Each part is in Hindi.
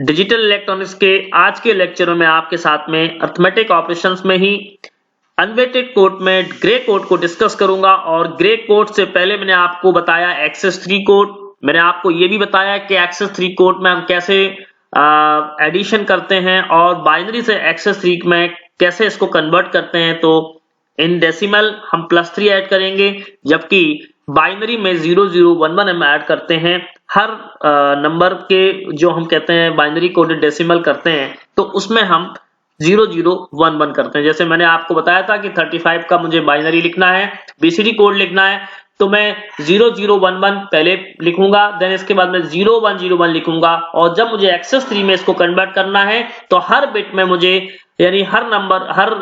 डिजिटल इलेक्ट्रॉनिक्स के आज के लेक्चर में आपके साथ में अर्थमेटिक ऑपरेशंस में ही अनवेटेड कोड में ग्रे कोड को डिस्कस करूंगा। और ग्रे कोड से पहले मैंने आपको बताया एक्सेस 3 कोड। मैंने आपको ये भी बताया कि एक्सेस 3 कोड में हम कैसे एडिशन करते हैं और बाइनरी से एक्सेस 3 में कैसे इसको कन्वर्ट करते हैं। तो इन डेसिमल हम +3 ऐड करेंगे, जबकि बाइनरी में 0011 हम ऐड करते हैं। हर नंबर के जो हम कहते हैं बाइनरी कोडेड डेसिमल करते हैं तो उसमें हम 0011 करते हैं। जैसे मैंने आपको बताया था कि 35 का मुझे बाइनरी लिखना है, बीसीडी कोड लिखना है, तो मैं 0011 पहले लिखूंगा, देन इसके बाद मैं 0101 लिखूंगा। और जब मुझे एक्सेस 3 में इसको कन्वर्ट करना है तो हर बिट में मुझे यानी हर नंबर हर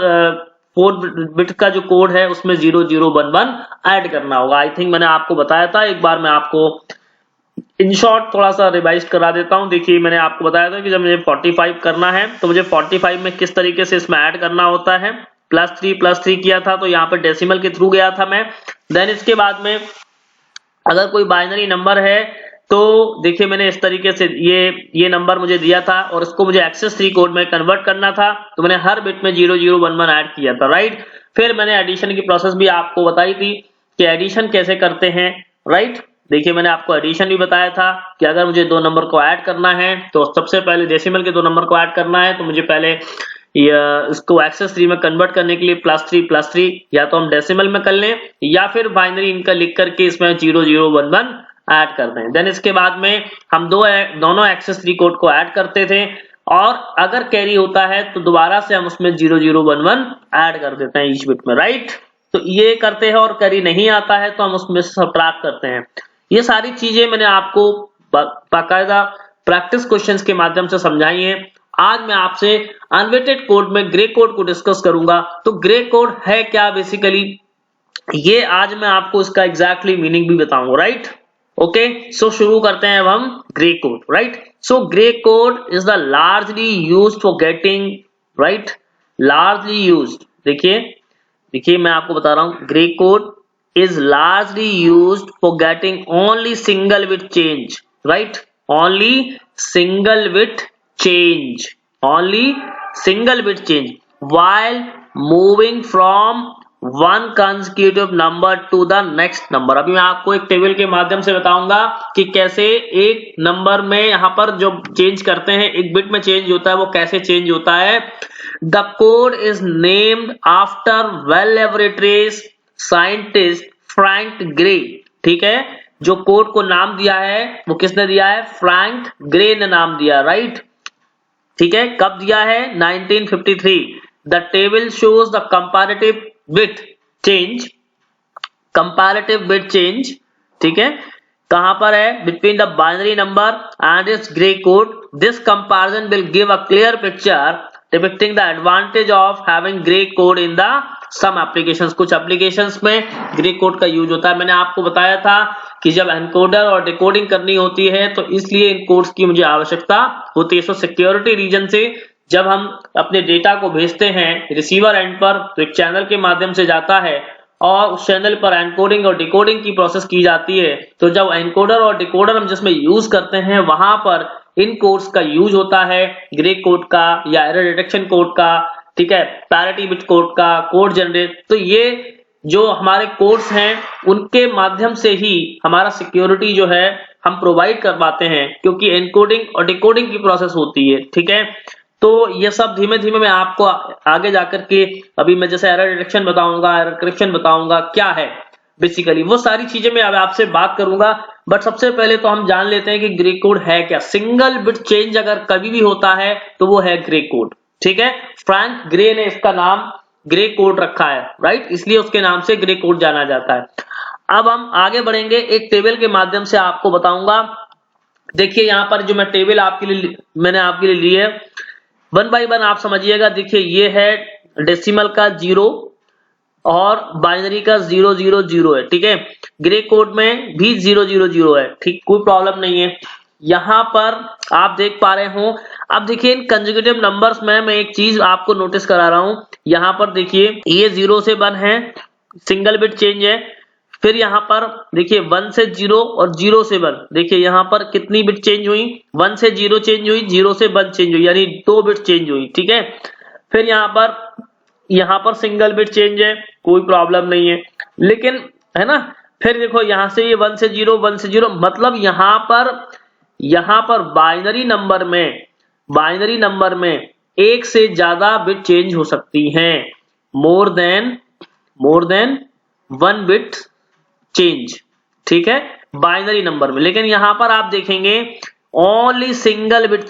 4 बिट का जो कोड है उसमें 0011 ऐड करना होगा। आई थिंक मैंने आपको बताया था, एक बार मैं आपको इन शॉर्ट थोड़ा सा रिवाइज करा देता हूं। देखिए मैंने आपको बताया था कि जब मुझे 45 करना है तो मुझे 45 में किस तरीके से इसमें ऐड करना होता है। +3 किया था तो यहाँ पे डेसिमल के थ्रू गया था मैं। देन इसके बाद में अगर कोई बाइनरी नंबर है तो देखिए मैंने इस तरीके से ये नंबर मुझे दिया था और इसको मुझे एक्सेस 3 कोड में कन्वर्ट करना था, तो मैंने हर बिट में 0011 ऐड किया था, राइट। फिर मैंने एडिशन की प्रोसेस भी आपको बताई थी कि एडिशन कैसे करते हैं, राइट। देखिए मैंने आपको एडिशन भी बताया था कि अगर मुझे 2 नंबर को ऐड करना है तो सबसे पहले डेसिमल के 2 नंबर को ऐड करना है तो मुझे पहले इसको एक्सेस 3 में कन्वर्ट करने के लिए +3 या तो हम डेसिमल में कर लें या फिर बाइनरी इनका लिख करके इसमें 0011 ऐड कर दें। देन इसके बाद में हम दोनों एक्सेस 3 कोड को ऐड करते थे और अगर कैरी होता है तो दोबारा से हम उसमें 0011 ऐड कर देते हैं ईच बिट में, राइट। तो ये करते हैं और कैरी नहीं आता है तो हम उसमें सब्ट्रैक्ट करते हैं। ये सारी चीजें मैंने आपको बाकायदा प्रैक्टिस क्वेश्चंस के माध्यम से समझाई है। आज मैं आपसे अनवेटेड कोड में ग्रे कोड को डिस्कस करूंगा। तो ग्रे कोड है क्या बेसिकली, ये आज मैं आपको इसका एग्जैक्टली मीनिंग भी बताऊंगा, राइट। ओके, सो शुरू करते हैं अब हम grey code, right. So grey code is the largely used for getting, right, largely used. देखिए मैं आपको बता रहा हूं, grey code is largely used for getting only single bit change, right, only single bit change while moving from one consecutive number to the next number। अभी मैं आपको एक टेबल के माध्यम से बताऊंगा कि कैसे एक नंबर में यहां पर जो चेंज करते हैं, एक बिट में चेंज होता है, वो कैसे चेंज होता है। The code is named after well-illustrated scientist Frank grey, ठीक है। जो कोड को नाम दिया है वो किसने दिया है, फ्रैंक ग्रे ने नाम दिया, राइट, ठीक है। कब दिया है, 1953। The table shows the comparative bit change, ठीक है, कहां पर है, between the binary number and its gray code. This comparison will give a clear picture depicting the advantage of having gray code in the some applications. कुछ एप्लीकेशंस में ग्रे कोड का यूज होता है। मैंने आपको बताया था कि जब एनकोडर और डिकोडिंग करनी होती है तो इसलिए इन कोड्स की मुझे आवश्यकता होती है। सो सिक्योरिटी रीजन से जब हम अपने डेटा को भेजते हैं रिसीवर एंड पर तो एक चैनल के माध्यम से जाता है और उस चैनल पर एनकोडिंग और डिकोडिंग की प्रोसेस की जाती है। तो जब एनकोडर और डिकोडर हम जिसमें यूज करते हैं वहां पर इन कोड्स का यूज होता है, ग्रे कोड का या एरर डिटेक्शन कोड का, ठीक है, पैरिटी बिट कोड का, कोड जनरेट। तो ये जो हमारे कोड्स हैं उनके माध्यम से ही हमारा सिक्योरिटी जो है हम प्रोवाइड कर पाते हैं, क्योंकि एनकोडिंग और डिकोडिंग की प्रोसेस होती है, ठीक है। तो ये सब धीमे धीमे मैं आपको आगे जाकर के, अभी मैं जैसे एरर डिटेक्शन बताऊंगा, एरर करेक्शन बताऊंगा क्या है बेसिकली, वो सारी चीजें मैं अब आपसे बात करूंगा। बट सबसे पहले तो हम जान लेते हैं कि ग्रे कोड है क्या। सिंगल बिट चेंज अगर कभी भी होता है तो वो है ग्रे कोड, ठीक है। फ्रैंक ग्रे ने इसका नाम ग्रे कोड रखा है, राइट, इसलिए उसके नाम से ग्रे कोड जाना जाता है। अब हम आगे बढ़ेंगे, एक टेबल के माध्यम से आपको बताऊंगा। देखिए यहाँ पर जो मैं टेबल मैंने आपके लिए ली है, 1 by 1 आप समझिएगा। देखिए ये है डेसिमल का 0 और बाइनरी का 000 है, ठीक है। ग्रे कोड में भी 000 है, ठीक, कोई प्रॉब्लम नहीं है। यहां पर आप देख पा रहे हो। अब देखिए इन कंसेक्यूटिव नंबर्स में मैं एक चीज आपको नोटिस करा रहा हूं। यहां पर देखिए ये 0 से 1 है, सिंगल बिट चेंज है, फिर यहाँ पर देखिए 1 से 0 और 0 से 1, देखिए यहाँ पर कितनी बिट चेंज हुई, 1 से 0 चेंज हुई, 0 से 1 चेंज हुई, यानी 2 बिट चेंज हुई। ठीक है, फिर यहाँ पर सिंगल बिट चेंज है, कोई प्रॉब्लम नहीं है, लेकिन है ना। फिर देखो यहाँ से ये 1 से 0 1 से 0, मतलब यहाँ पर बाइनरी नंबर में एक से ज्यादा बिट चेंज हो सकती हैं, मोर देन 1 बिट चेंज। ठीक है, बाइनरी नंबर में। लेकिन यहां पर आप देखेंगे ओनली सिंगल बिट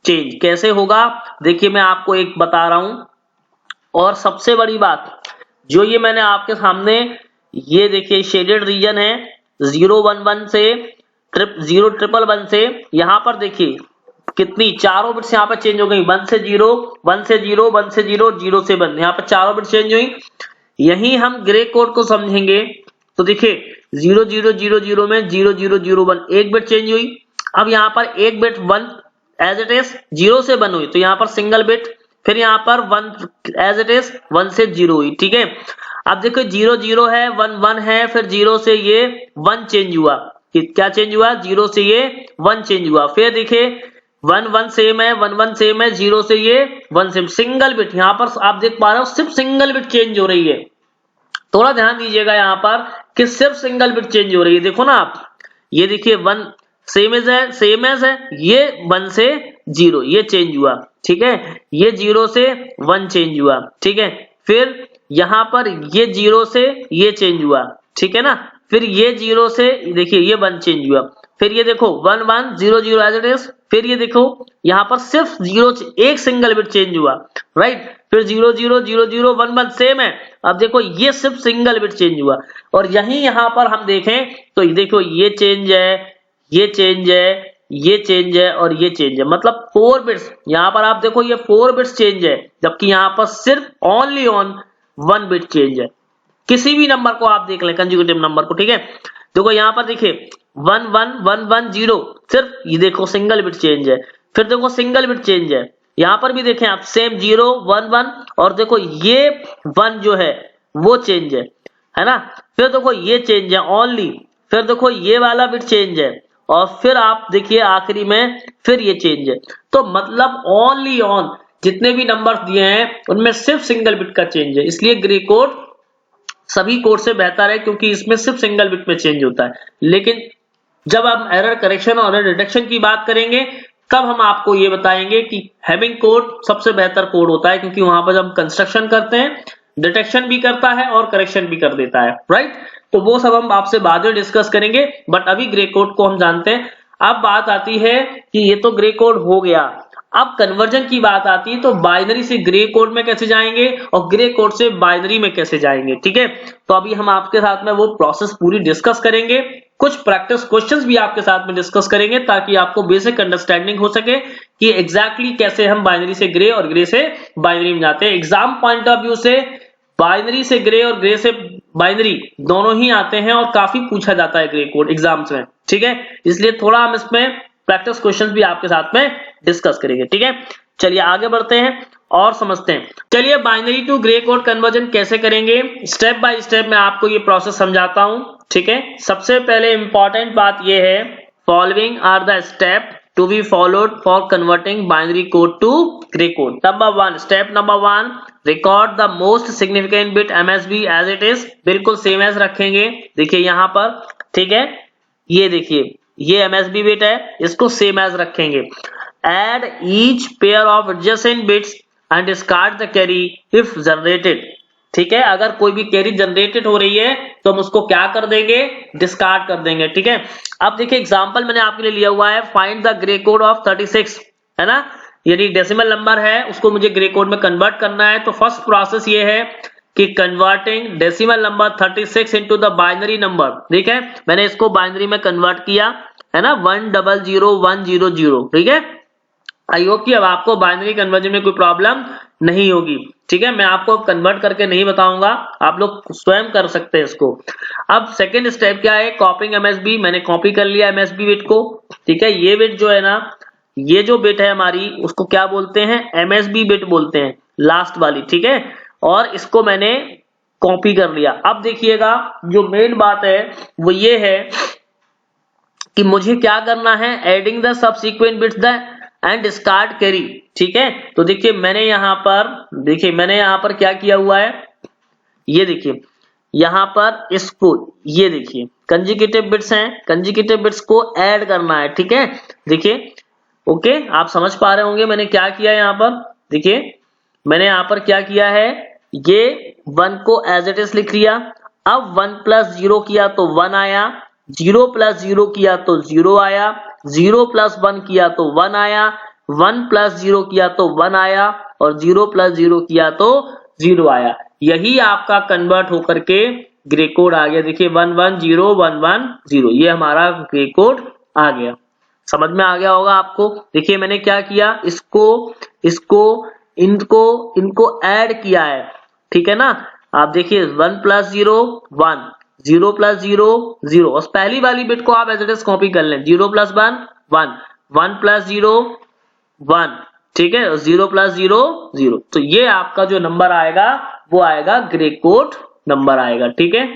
चेंज। कैसे होगा, देखिए मैं आपको एक बता रहा हूं। और सबसे बड़ी बात जो ये मैंने आपके सामने, ये देखिए शेडेड रीजन है 011 से 0111 से, यहां पर देखिए कितनी चारों बिट्स यहाँ पर चेंज हो गई, 1 से 0 1 से 0 1 से 0 0 से 1, यहाँ पर चारों बिट चेंज हुई। यही हम ग्रे कोड को समझेंगे तो देखिए 0000 में 0001 एक बिट चेंज हुई। अब यहाँ पर एक बिट 1 एज इट इज 0 से 1 हुई, तो यहाँ पर सिंगल बिट, फिर यहाँ पर 1 एज इट इज 1 से 0 हुई। ठीक है, अब देखो 0 0 है, 1 1 है, फिर 0 से ये 1 चेंज हुआ, क्या चेंज हुआ, 0 से ये 1 चेंज हुआ। फिर देखिए 1 1 सेम है, 1 1 सेम है, 0 से ये 1 सेम, सिंगल बिट। यहाँ पर आप देख पा रहे हो सिर्फ सिंगल बिट चेंज हो रही है। थोड़ा ध्यान दीजिएगा यहाँ पर कि सिर्फ सिंगल बिट चेंज हो रही है। देखो ना आप, ये देखिए 1 सेम एज है, ये 1 से 0 ये चेंज हुआ। ठीक है, ये 0 से 1 चेंज हुआ। ठीक है, फिर यहाँ पर ये 0 से ये चेंज हुआ। ठीक है ना, फिर ये 0 से देखिए ये 1 चेंज हुआ। फिर ये देखो 1 1 0 0 एज इट इज, फिर ये देखो यहाँ पर सिर्फ 0 एक सिंगल बिट चेंज हुआ, राइट। फिर 0 0 0 0 1 1 सेम है। अब देखो ये सिर्फ सिंगल बिट चेंज हुआ। और यही यहाँ पर हम देखें तो देखो ये चेंज है, ये चेंज है, ये चेंज है और ये चेंज है, मतलब 4 बिट्स। यहाँ पर आप देखो ये 4 बिट्स चेंज है, जबकि यहाँ पर सिर्फ ओनली ऑन 1 बिट चेंज है। किसी भी नंबर को आप देख लें, कंजुगेटिव नंबर को। ठीक है, देखो यहाँ पर देखिए 1 1 1 1 0, सिर्फ ये देखो सिंगल बिट चेंज है। फिर देखो सिंगल बिट चेंज है, यहाँ पर भी देखें आप सेम 0 1 1, और देखो ये 1 जो है वो चेंज है ना। फिर देखो ये चेंज है ओनली, फिर देखो ये वाला बिट चेंज है, और फिर आप देखिए आखिरी में फिर ये चेंज है। तो मतलब ओनली ऑन जितने भी नंबर्स दिए हैं उनमें सिर्फ सिंगल बिट का चेंज है। इसलिए ग्रे कोड सभी कोड से बेहतर है, क्योंकि इसमें सिर्फ सिंगल बिट में चेंज होता है। लेकिन जब हम एरर करेक्शन और एरर डिटेक्शन की बात करेंगे तब हम आपको ये बताएंगे कि हैमिंग कोड सबसे बेहतर कोड होता है, क्योंकि वहां पर जब हम कंस्ट्रक्शन करते हैं डिटेक्शन भी करता है और करेक्शन भी कर देता है, राइट। तो वो सब हम आपसे बाद में डिस्कस करेंगे, बट अभी ग्रे कोड को हम जानते हैं। अब बात आती है कि ये तो ग्रे कोड हो गया, अब कन्वर्जन की बात आती है तो बाइनरी से ग्रे कोड में कैसे जाएंगे और ग्रे कोड से बाइनरी में कैसे जाएंगे। ठीक है, तो अभी हम आपके साथ में वो प्रोसेस पूरी डिस्कस करेंगे, कुछ प्रैक्टिस क्वेश्चंस भी आपके साथ में डिस्कस करेंगे, ताकि आपको बेसिक अंडरस्टैंडिंग हो सके कि एग्जैक्टली कैसे हम बाइनरी से ग्रे और ग्रे से बाइनरी में जाते हैं। एग्जाम पॉइंट ऑफ व्यू से बाइनरी से ग्रे और ग्रे से बाइनरी दोनों ही आते हैं और काफी पूछा जाता है ग्रे कोड एग्जाम्स में। ठीक है, इसलिए थोड़ा हम इसमें प्रैक्टिस क्वेश्चंस भी आपके साथ में डिस्कस करेंगे। ठीक है, चलिए आगे बढ़ते हैं और समझते हैं। चलिए binary to gray code conversion कैसे करेंगे, स्टेप बाय स्टेप मैं आपको ये प्रोसेस समझाता हूं। ठीक है, सबसे पहले इंपॉर्टेंट बात ये है, following are the step to be followed for converting binary code to gray code. Step number 1, record the most significant bit MSB as it is, बिल्कुल सेम एज रखेंगे। देखिए यहाँ पर, ठीक है, ये देखिए ये MSB बिट है, इसको सेम एज रखेंगे। Add each pair of adjacent bits and discard the carry if generated. ठीक है, अगर कोई भी कैरी जनरेटेड हो रही है तो हम उसको क्या कर देंगे, डिस्कार्ड कर देंगे। ठीक है, अब देखिए एग्जांपल मैंने आपके लिए लिया हुआ है, find the gray code of 36, है ना, यदि डेसिमल नंबर है उसको मुझे ग्रे कोड में कन्वर्ट करना है। तो फर्स्ट प्रोसेस ये है कि converting decimal number 36 into the binary number. ठीक है, मैंने इसको बाइनरी में कन्वर्ट किया, है ना, 100100। ठीक है, आई होप कि अब आपको बाइनरी कन्वर्जन में कोई प्रॉब्लम नहीं होगी। ठीक है, मैं आपको कन्वर्ट करके नहीं बताऊंगा, आप लोग स्वयं कर सकते हैं इसको। अब सेकंड स्टेप क्या है, कॉपिंग MSB, मैंने कॉपी कर लिया MSB बिट को। ठीक है, ये बिट जो है ना, ये जो बिट है हमारी उसको क्या बोलते हैं, MSB बिट बोलते हैं, लास्ट वाली। ठीक है, और इसको मैंने कॉपी कर लिया। अब देखिएगा जो मेन बात है वो ये है कि मुझे क्या करना है, adding the subsequent bits the end discard carry. ठीक है, तो देखिए मैंने यहाँ पर क्या किया हुआ है, ये देखिए यहाँ पर इसको, ये देखिए कंजुगेटिव बिट्स हैं, कंजुगेटिव बिट्स को ऐड करना है। ठीक है, देखिए ओके, आप समझ पा रहे होंगे मैंने क्या किया यहाँ पर। देखिए मैंने यहाँ पर क्या किया है, ये 1 को एज इट इज लिख लिया। अब 1 प्लस 0 किया तो 1 आया, 0 प्लस 0 किया तो 0 आया, 0 प्लस 1 किया तो 1 आया, 1 प्लस 0 किया तो 1 आया, और 0 प्लस 0 किया तो 0 आया। यही आपका कन्वर्ट होकर के ग्रे कोड आ गया। देखिए 1 1 0 1 1 0, ये हमारा ग्रे कोड आ गया। समझ में आ गया होगा आपको। देखिए मैंने क्या किया, इनको ऐड किया है। ठीक है ना, आप देखिए 1 प्लस 0 1, 0 प्लस 0 0, और पहली वाली बिट को आप एज इट इज कॉपी कर लें। 0 प्लस 1 1, 1 प्लस 0 1, ठीक है, 0 प्लस 0 0। तो ये आपका जो नंबर आएगा वो आएगा ग्रे कोड नंबर आएगा। ठीक है,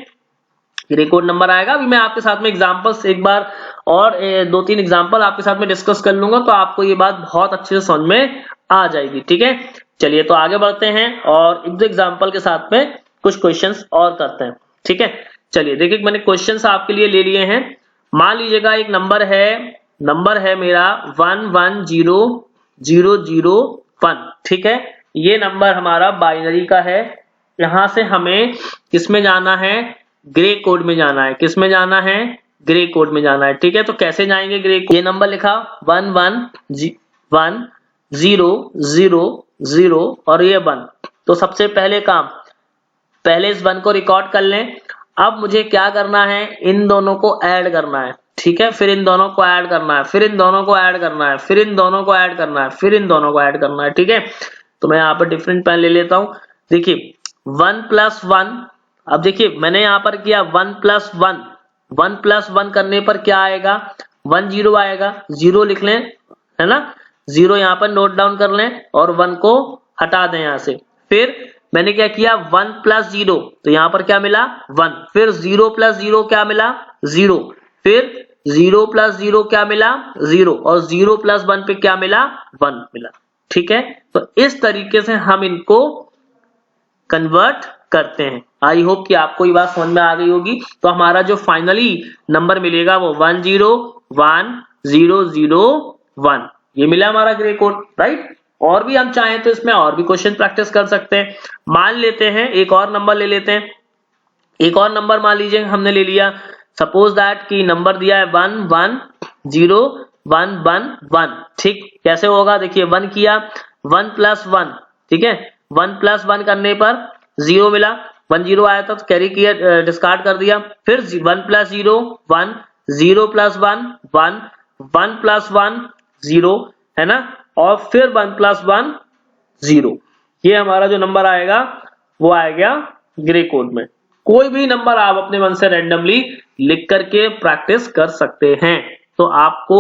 ग्रे कोड नंबर आएगा। अभी मैं आपके साथ में एग्जांपल्स एक बार और 2-3 एग्जांपल आपके साथ में डिस्कस कर लूंगा, तो आपको ये बात बहुत अच्छे से समझ में आ जाएगी। ठीक है, चलिए तो आगे बढ़ते हैं और एक दो एग्जांपल के साथ में कुछ क्वेश्चंस और करते हैं। ठीक है, चलिए देखिए मैंने क्वेश्चंस आपके लिए ले लिए हैं। मान लीजिएगा एक नंबर है मेरा 1 1 0 0 0 1। ठीक है, ये नंबर हमारा बाइनरी का है। यहां से हमें किसमें जाना है, ग्रे कोड में जाना है। किसमें जाना है, ग्रे कोड में जाना है। ठीक है, तो कैसे जाएंगे ग्रे कोड, ये नंबर लिखा 1 1 1 0 0 0 और ये 1। तो सबसे पहले काम, पहले इस 1 को रिकॉर्ड कर लें। अब मुझे क्या करना है, इन दोनों को ऐड करना है। ठीक है, फिर इन दोनों को ऐड करना है, फिर इन दोनों को ऐड करना है, फिर इन दोनों को ऐड करना है, फिर इन दोनों को ऐड करना है। ठीक है, तो मैं यहाँ पर डिफरेंट पेन ले लेता हूं। देखिए 1 प्लस 1, अब देखिए मैंने यहां पर किया 1 प्लस 1, 1 प्लस 1 करने पर क्या आएगा, 1 0 आएगा, 0 लिख लें, है ना, 0 यहां पर नोट डाउन कर लें और 1 को हटा दें यहां से। फिर मैंने क्या किया 1 प्लस 0, तो यहां पर क्या मिला 1, फिर 0 प्लस 0 क्या मिला 0, फिर 0 प्लस 0 क्या मिला 0, और 0 प्लस 1 पे क्या मिला 1 मिला। ठीक है, तो इस तरीके से हम इनको कन्वर्ट करते हैं। आई होप कि आपको ये बात समझ में आ गई होगी। तो हमारा जो फाइनली नंबर मिलेगा वो 1 0 1 0 0 1, ये मिला हमारा ग्रे कोड, राइट। और भी हम चाहें तो इसमें और भी क्वेश्चन प्रैक्टिस कर सकते हैं। मान लेते हैं एक और नंबर ले लेते हैं। एक और नंबर मान लीजिए हमने ले लिया, सपोज दैट कि नंबर दिया है 1 1 0 1 1 1। ठीक, कैसे होगा, देखिए 1 किया, 1 प्लस 1, ठीक है, 1 प्लस 1 करने पर 0 मिला, 1 0 आया था तो कैरी किया, डिस्कार्ड कर दिया। फिर 1 प्लस 0 1, 0 प्लस 1 1, 1 प्लस 1 0, है ना, और फिर 1 प्लस 1 0। ये हमारा जो नंबर आएगा वो आएगा ग्रे कोड में। कोई भी नंबर आप अपने मन से रैंडमली लिख करके प्रैक्टिस कर सकते हैं, तो आपको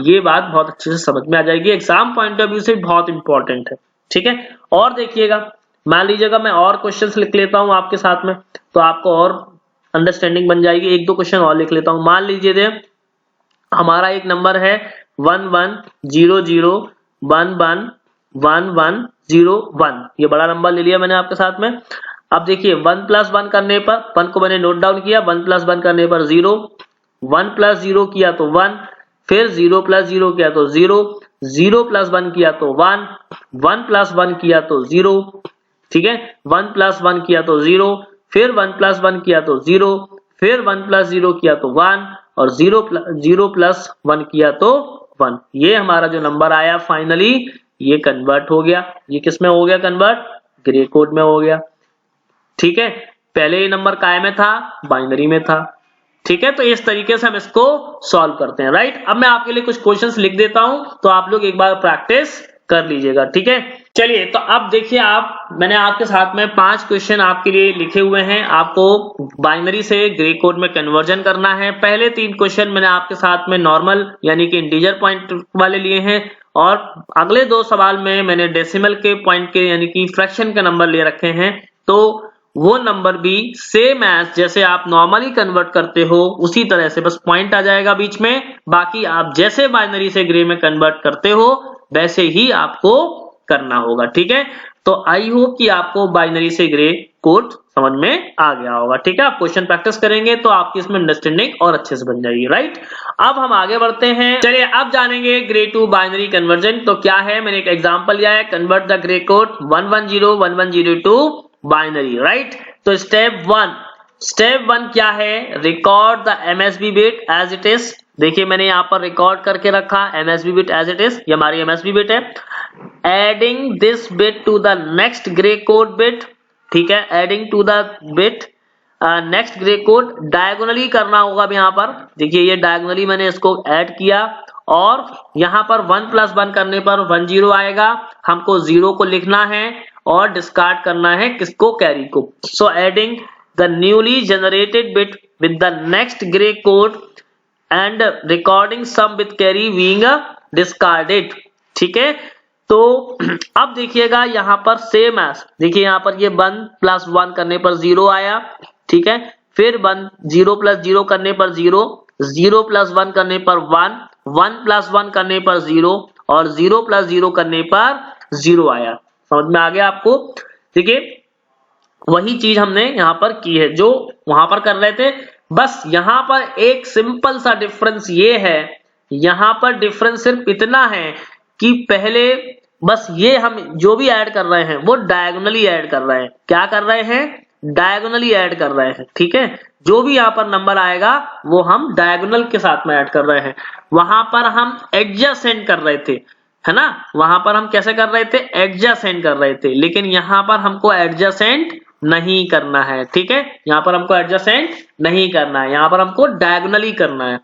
ये बात बहुत अच्छे से समझ में आ जाएगी। एग्जाम पॉइंट ऑफ व्यू से बहुत इंपॉर्टेंट है। ठीक है, और देखिएगा, मान लीजिएगा मैं और क्वेश्चंस लिख लेता हूं आपके साथ में, तो आपको और अंडरस्टैंडिंग बन जाएगी। एक दो क्वेश्चन और लिख लेता हूं। मान लीजिए हमारा एक नंबर है 1 1 0 0 1 1 1 1 0 1, ये बड़ा नंबर ले लिया मैंने आपके साथ में। अब देखिए 1 प्लस 1 करने पर, 1 को मैंने नोट डाउन किया, 1 प्लस 1 करने पर 0, 1 प्लस 0 किया तो 1, फिर 0 प्लस 0 किया तो 0, 0 प्लस 1 किया तो 1, 1 प्लस 1 किया तो 0, ठीक है, 1 प्लस 1 किया तो 0, फिर 1 प्लस 1 किया तो 0, फिर 1 प्लस 0 किया तो 1, और 0 प्लस 1 किया तो 1। ये हमारा जो नंबर आया फाइनली ये कन्वर्ट हो गया। ये किस में हो गया कन्वर्ट, ग्रे कोड में हो गया। ठीक है, पहले ये नंबर काय में था, बाइनरी में था। ठीक है, तो इस तरीके से हम इसको सॉल्व करते हैं, राइट। अब मैं आपके लिए कुछ क्वेश्चंस लिख देता हूं, तो आप लोग एक बार प्रैक्टिस कर लीजिएगा। ठीक है, चलिए तो अब देखिए मैंने आपके साथ में 5 क्वेश्चन आपके लिए लिखे हुए हैं। आपको बाइनरी से ग्रे कोड में कन्वर्जन करना है। पहले 3 क्वेश्चन मैंने आपके साथ में नॉर्मल यानी कि इंटीजर पॉइंट वाले लिए हैं, और अगले 2 सवाल में मैंने डेसिमल के पॉइंट के यानी कि फ्रैक्शन के नंबर ले रखे हैं। तो वो नंबर भी सेम एज जैसे आप नॉर्मली कन्वर्ट करते हो उसी तरह से, बस पॉइंट आ जाएगा बीच में, बाकी आप जैसे बाइनरी से ग्रे में कन्वर्ट करते हो वैसे ही आपको करना होगा। ठीक है, तो आई होप कि आपको बाइनरी से ग्रे कोड समझ में आ गया होगा। ठीक है, आप क्वेश्चन प्रैक्टिस करेंगे तो आपकी इसमें अंडरस्टैंडिंग और अच्छे से बन जाएगी। राइट, अब हम आगे बढ़ते हैं। चलिए अब जानेंगे ग्रे टू बाइनरी कन्वर्जन। तो क्या है, मैंने एक एग्जांपल लिया है, convert the gray code 1101102 to binary. Right, तो स्टेप वन क्या है, record the MSB bit as it is. देखिए मैंने यहाँ पर रिकॉर्ड करके रखा MSB bit as it is, ये हमारी एमएसबी बिट है। Adding this bit to the next gray code bit. ठीक है, adding to the bit next gray code, diagonally करना होगा। अब यहाँ पर देखिए ये डायगोनली मैंने इसको ऐड किया और यहाँ पर 1 + 1 करने पर 1 0 आएगा। हमको 0 को लिखना है और डिस्कार्ड करना है किसको, कैरी को। So adding the newly generated bit with the next gray code and recording sum with carry being discarded. ठीक है, तो अब देखिएगा यहाँ पर सेम एज, देखिए यहाँ पर ये 1 + 1 करने पर 0 आया। ठीक है, फिर 0 + 0 करने पर 0, 0 + 1 करने पर 1, 1 + 1 करने पर 0 और 0 + 0 करने पर 0 आया। समझ में आ गया आपको। देखिए वही चीज हमने यहाँ पर की है जो वहां पर कर रहे थे, बस यहाँ पर एक सिंपल सा डिफरेंस ये है, यहाँ पर डिफरेंस सिर्फ इतना है कि पहले बस ये हम जो भी ऐड कर रहे हैं वो डायगोनली ऐड कर रहे हैं। क्या कर रहे हैं, डायगोनली ऐड कर रहे हैं। ठीक है, जो भी यहाँ पर नंबर आएगा वो हम डायगोनल के साथ में ऐड कर रहे हैं। वहां पर हम एडजेसेंट कर रहे थे, है ना, वहां पर हम कैसे कर रहे थे, एडजेसेंट कर रहे थे, लेकिन यहाँ पर हमको एडजेसेंट नहीं करना है। ठीक है, यहाँ पर हमको एडजेसेंट नहीं करना है, यहाँ पर हमको डायगोनली करना है।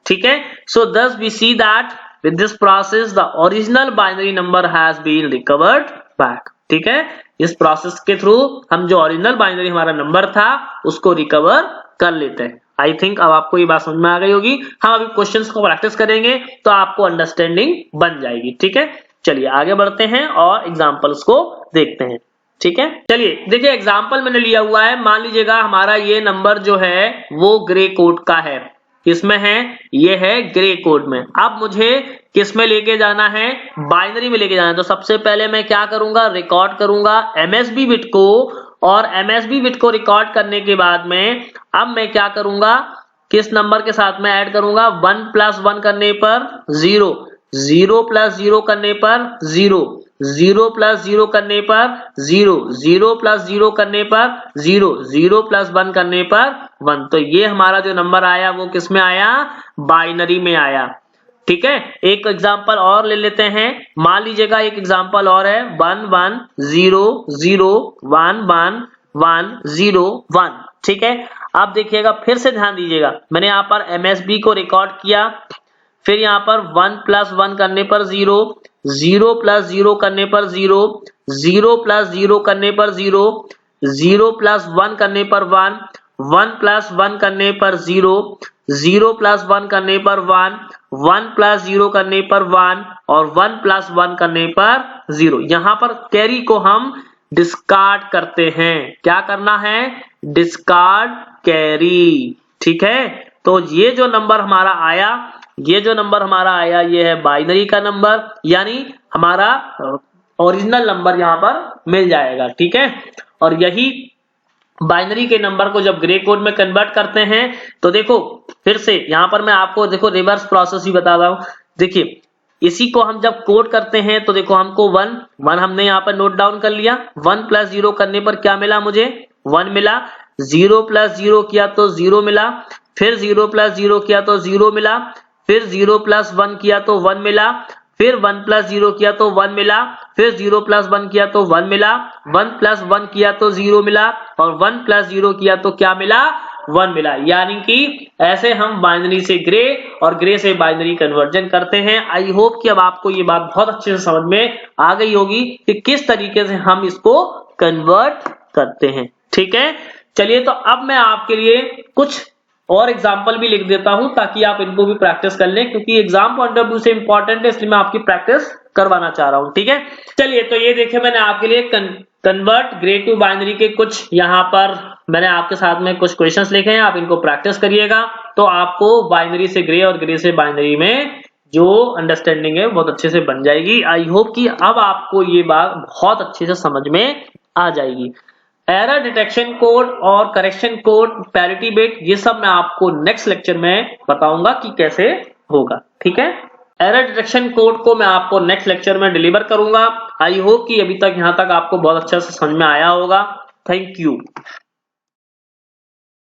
ठीक है, सो thus we see that with this process the original binary number has been recovered back। ठीक है, इस प्रोसेस के थ्रू हम जो ओरिजिनल बाइनरी हमारा नंबर था उसको रिकवर कर लेते हैं। आई थिंक अब आपको ये बात समझ में आ गई होगी। हम अभी क्वेश्चंस को प्रैक्टिस करेंगे तो आपको अंडरस्टैंडिंग बन जाएगी। ठीक है, चलिए आगे बढ़ते हैं और एग्जांपल्स को देखते हैं। ठीक है, चलिए देखिए एग्जांपल मैंने लिया हुआ है। मान लीजिएगा हमारा ये नंबर जो है वो ग्रे कोड का है, किसमें है, ये है ग्रे कोड में। अब मुझे किस में लेके जाना है, बाइनरी में लेके जाना है। तो सबसे पहले मैं क्या करूंगा, रिकॉर्ड करूंगा एमएसबी बिट को, और एमएसबी बिट को रिकॉर्ड करने के बाद में अब मैं क्या करूंगा, किस नंबर के साथ में ऐड करूंगा, 1 + 1 करने पर 0, 0 + 0 करने पर 0, 0 + 0 करने पर 0, 0 + 0 करने पर 0, 0 + 1 करने पर 1। तो ये हमारा जो नंबर आया वो किस में आया, बाइनरी में आया। ठीक है, एक एग्जांपल और ले लेते हैं। मान लीजिएगा एक एग्जांपल और है 1 1 0 0 1 1 1 0 1। ठीक है, अब देखिएगा फिर से ध्यान दीजिएगा, मैंने यहाँ पर एमएसबी को रिकॉर्ड किया, फिर यहाँ पर 1 + 1 करने पर 0, 0 + 0 करने पर 0, 0 + 0 करने पर 0, 0 + 1 करने पर 1, 1 + 1 करने पर 0, 0 + 1 करने पर 1, 1 + 0 करने पर 1 और 1 + 1 करने पर 0। यहाँ पर कैरी को हम डिस्कार्ड करते हैं। क्या करना है, डिस्कार्ड कैरी। ठीक है, तो ये जो नंबर हमारा आया, ये जो नंबर हमारा आया ये है बाइनरी का नंबर, यानी हमारा ओरिजिनल नंबर यहाँ पर मिल जाएगा। ठीक है, और यही बाइनरी के नंबर को जब ग्रे कोड में कन्वर्ट करते हैं तो देखो फिर से यहाँ पर मैं आपको देखो रिवर्स प्रोसेस ही बता रहा हूँ। देखिए इसी को हम जब कोड करते हैं तो देखो हमको 1 हमने यहाँ पर नोट डाउन कर लिया, 1 + 0 करने पर क्या मिला, मुझे 1 मिला, 0 + 0 किया तो 0 मिला, फिर 0 + 0 किया तो 0 मिला, फिर 0 + 1 किया तो 1 मिला, फिर 1 + 0 किया तो 1 मिला, फिर 0 + 1 किया तो 1 मिला, 1 + 1 किया तो 0 मिला और 1 + 0 किया तो क्या मिला, 1 मिला। यानी कि ऐसे हम बाइनरी से ग्रे और ग्रे से बाइनरी कन्वर्जन करते हैं। आई होप कि अब आपको ये बात बहुत अच्छे से समझ में आ गई होगी कि किस तरीके से हम इसको कन्वर्ट करते हैं। ठीक है, चलिए तो अब मैं आपके लिए कुछ और एग्जाम्पल भी लिख देता हूं ताकि आप इनको भी प्रैक्टिस कर लें, क्योंकि एग्जाम पॉइंट ऑफ व्यू से इंपॉर्टेंट है, इसलिए मैं आपकी प्रैक्टिस करवाना चाह रहा हूं, ठीक है। चलिए, तो ये देखिए मैंने आपके लिए कन्वर्ट ग्रे टू बाइनरी के कुछ यहाँ पर मैंने आपके साथ में कुछ क्वेश्चंस लिखे हैं, आप इनको प्रैक्टिस करिएगा तो आपको बाइनरी से ग्रे और ग्रे से बाइनरी में जो अंडरस्टैंडिंग है बहुत अच्छे से बन जाएगी। आई होप कि अब आपको ये बात बहुत अच्छे से समझ में आ जाएगी। एरर डिटेक्शन कोड और करेक्शन कोड, पैरिटी बिट, ये सब मैं आपको नेक्स्ट लेक्चर में बताऊंगा कि कैसे होगा, ठीक है। एरर डिटेक्शन कोड को मैं आपको नेक्स्ट लेक्चर में डिलीवर करूंगा। आई होप कि अभी तक यहां तक आपको बहुत अच्छा से समझ में आया होगा। Thank you.